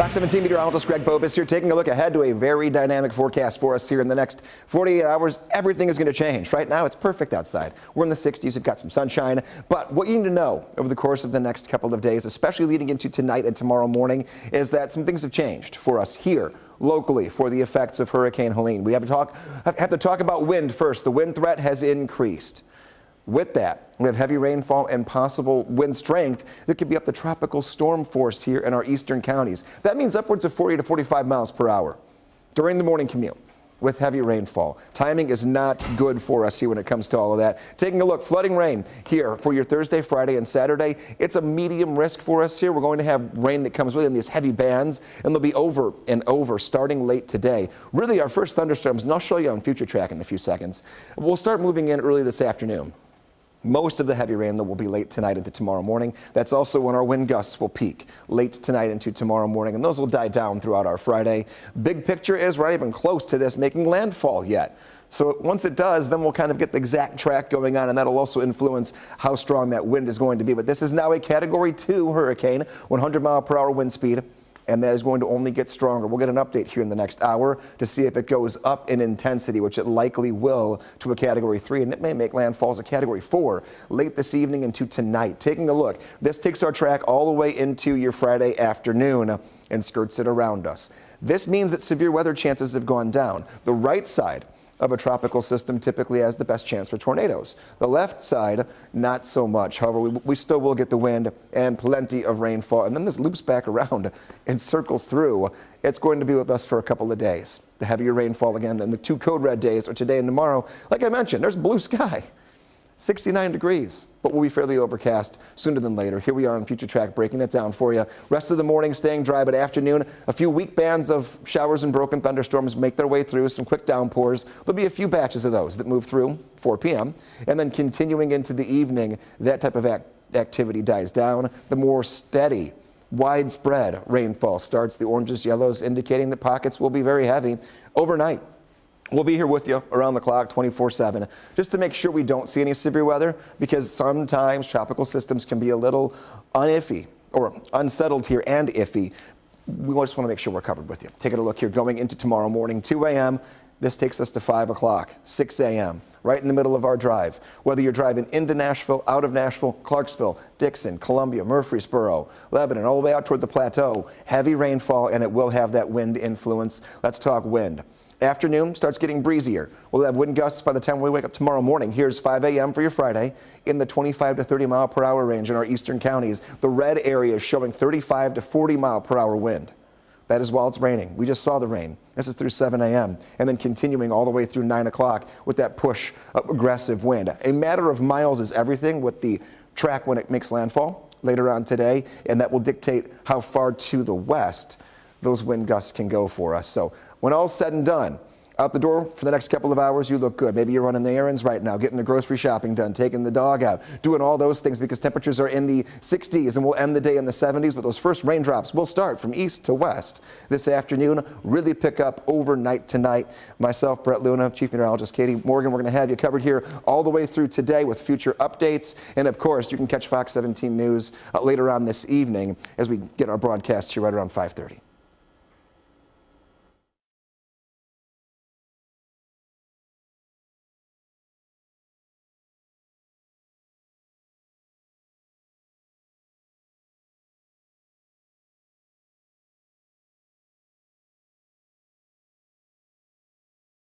Fox 17 meteorologist Greg Bobus here, taking a look ahead to a very dynamic forecast for us here in the next 48 hours. Everything is going to change. Right now, it's perfect outside. We're in the 60s. We've got some sunshine. But what you need to know over the course of the next couple of days, especially leading into tonight and tomorrow morning, is that some things have changed for us here locally for the effects of Hurricane Helene. We have to talk about wind first. The wind threat has increased. With that, we have heavy rainfall and possible wind strength that could be up to tropical storm force here in our eastern counties. That means upwards of 40 to 45 miles per hour during the morning commute with heavy rainfall. Timing is not good for us here when it comes to all of that. Taking a look, flooding rain here for your Thursday, Friday, and Saturday. It's a medium risk for us here. We're going to have rain that comes within these heavy bands, and they'll be over and over starting late today. Really, our first thunderstorms, and I'll show you on future track in a few seconds, we'll start moving in early this afternoon. Most of the heavy rain, though, will be late tonight into tomorrow morning. That's also when our wind gusts will peak, late tonight into tomorrow morning, and those will die down throughout our Friday. Big picture is we're not even close to this making landfall yet. So once it does, then we'll kind of get the exact track going on, and that'll also influence how strong that wind is going to be. But this is now a Category 2 hurricane, 100-mile-per-hour wind speed, and that is going to only get stronger. We'll get an update here in the next hour to see if it goes up in intensity, which it likely will, to a Category 3, and it may make landfall as a Category 4 late this evening into tonight. Taking a look, this takes our track all the way into your Friday afternoon and skirts it around us. This means that severe weather chances have gone down. The right side of a tropical system typically has the best chance for tornadoes. The left side, not so much. However, we still will get the wind and plenty of rainfall. And then this loops back around and circles through. It's going to be with us for a couple of days. The heavier rainfall again, then the two code red days are today and tomorrow. Like I mentioned, there's blue sky. 69 degrees, but we'll be fairly overcast sooner than later. Here we are on Future Track, breaking it down for you. Rest of the morning staying dry, but afternoon, a few weak bands of showers and broken thunderstorms make their way through, some quick downpours. There'll be a few batches of those that move through 4 p.m. And then continuing into the evening, that type of activity dies down. The more steady, widespread rainfall starts. The oranges, yellows indicating that pockets will be very heavy overnight. We'll be here with you around the clock 24/7 just to make sure we don't see any severe weather, because sometimes tropical systems can be a little uniffy or unsettled here and iffy. We just want to make sure we're covered with you. Taking a look here going into tomorrow morning, 2 a.m. This takes us to 5 o'clock, 6 a.m., right in the middle of our drive. Whether you're driving into Nashville, out of Nashville, Clarksville, Dixon, Columbia, Murfreesboro, Lebanon, all the way out toward the plateau, heavy rainfall, and it will have that wind influence. Let's talk wind. Afternoon starts getting breezier. We'll have wind gusts by the time we wake up tomorrow morning. Here's 5 a.m. for your Friday in the 25 to 30 mile per hour range in our eastern counties. The red area is showing 35 to 40 mile per hour wind. That is while it's raining. We just saw the rain. This is through 7 a.m. and then continuing all the way through 9 o'clock with that push of aggressive wind. A matter of miles is everything with the track when it makes landfall later on today, and that will dictate how far to the west those wind gusts can go for us. So when all's said and done, out the door for the next couple of hours, you look good. Maybe you're running the errands right now, getting the grocery shopping done, taking the dog out, doing all those things because temperatures are in the 60s and we'll end the day in the 70s. But those first raindrops will start from east to west this afternoon, really pick up overnight tonight. Myself, Brett Luna, Chief Meteorologist Katie Morgan, we're going to have you covered here all the way through today with future updates. And of course, you can catch Fox 17 News later on this evening as we get our broadcast here right around 5:30.